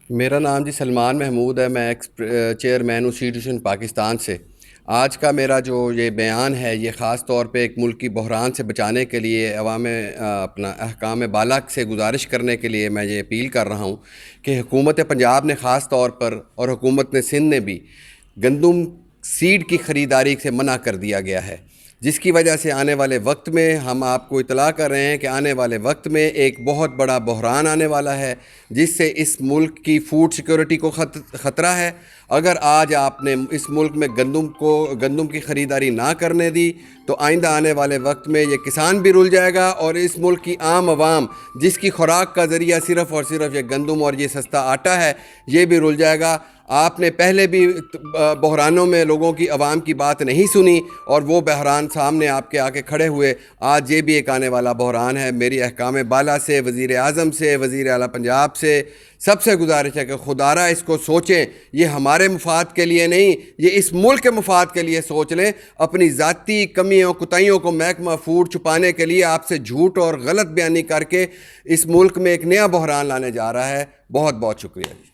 میرا نام جی سلمان محمود ہے، میں ایکس چیئرمین ہوں سی ٹیوشن پاکستان سے۔ آج کا میرا جو یہ بیان ہے یہ خاص طور پہ ایک ملک کی بحران سے بچانے کے لیے عوام اپنا احکام بالا سے گزارش کرنے کے لیے میں یہ اپیل کر رہا ہوں کہ حکومت پنجاب نے خاص طور پر اور حکومت نے سندھ نے بھی گندم سیڈ کی خریداری سے منع کر دیا گیا ہے، جس کی وجہ سے آنے والے وقت میں ہم آپ کو اطلاع کر رہے ہیں کہ آنے والے وقت میں ایک بہت بڑا بحران آنے والا ہے، جس سے اس ملک کی فوڈ سیکورٹی کو خطرہ ہے۔ اگر آج آپ نے اس ملک میں گندم کی خریداری نہ کرنے دی تو آئندہ آنے والے وقت میں یہ کسان بھی رل جائے گا، اور اس ملک کی عام عوام جس کی خوراک کا ذریعہ صرف اور صرف یہ گندم اور یہ سستا آٹا ہے، یہ بھی رل جائے گا۔ آپ نے پہلے بھی بحرانوں میں لوگوں کی عوام کی بات نہیں سنی، اور وہ بحران سامنے آپ کے آ کے کھڑے ہوئے۔ آج یہ بھی ایک آنے والا بحران ہے۔ میری احکام بالا سے، وزیر اعظم سے، وزیر اعلیٰ پنجاب سے سب سے گزارش ہے کہ خدارہ اس کو سوچیں، یہ ہمارے مفاد کے لیے نہیں، یہ اس ملک کے مفاد کے لیے سوچ لیں۔ اپنی ذاتی کمیوں کوتاہیوں کو محکمہ فوڈ چھپانے کے لیے آپ سے جھوٹ اور غلط بیانی کر کے اس ملک میں ایک نیا بحران لانے جا رہا ہے۔ بہت بہت شکریہ جی۔